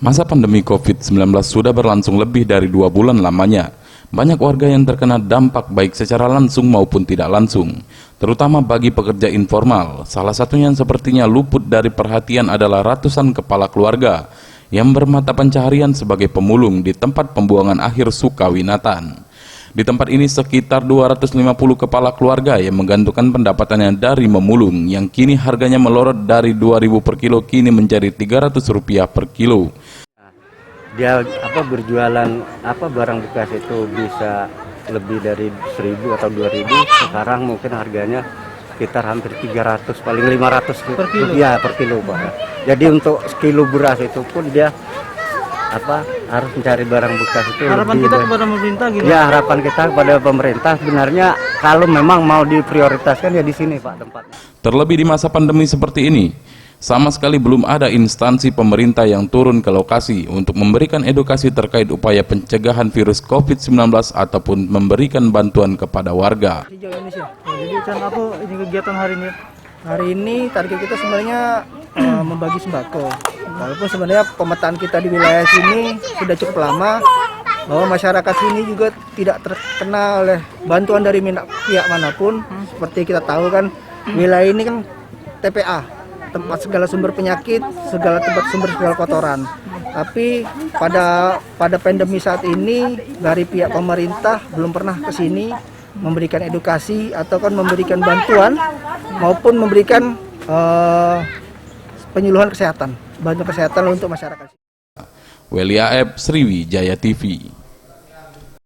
Masa pandemi COVID-19 sudah berlangsung lebih dari 2 bulan lamanya. Banyak warga yang terkena dampak baik secara langsung maupun tidak langsung, terutama bagi pekerja informal. Salah satunya yang sepertinya luput dari perhatian adalah ratusan kepala keluarga yang bermata pencaharian sebagai pemulung di tempat pembuangan akhir Sukawinatan. Di tempat ini sekitar 250 kepala keluarga yang menggantungkan pendapatannya dari memulung, yang kini harganya melorot dari 2.000 per kilo kini menjadi Rp300 per kilo. Dia berjualan barang bekas itu bisa lebih dari 1.000 atau 2.000, sekarang mungkin harganya sekitar hampir 300, paling 500 per kilo. Ya, per kilo Pak. Jadi untuk sekilo beras itu pun dia harus mencari barang bekas itu. Harapan kita kepada pemerintah gimana? Ya, harapan kita kepada pemerintah sebenarnya kalau memang mau diprioritaskan ya di sini Pak tempatnya. Terlebih di masa pandemi seperti ini, sama sekali belum ada instansi pemerintah yang turun ke lokasi untuk memberikan edukasi terkait upaya pencegahan virus COVID-19 ataupun memberikan bantuan kepada warga. Hijau Indonesia. Jadi apa ini kegiatan hari ini? Hari ini target kita sebenarnya membagi sembako. Walaupun sebenarnya pemetaan kita di wilayah sini sudah cukup lama, bahwa masyarakat sini juga tidak terkena oleh bantuan dari pihak manapun. Seperti kita tahu kan, wilayah ini kan TPA, tempat segala sumber penyakit, tempat sumber segala kotoran. Tapi pada pandemi saat ini dari pihak pemerintah belum pernah ke sini memberikan edukasi atau kan memberikan bantuan maupun memberikan penyuluhan kesehatan, bantuan kesehatan untuk masyarakat. Welia Ep, Sriwijaya TV.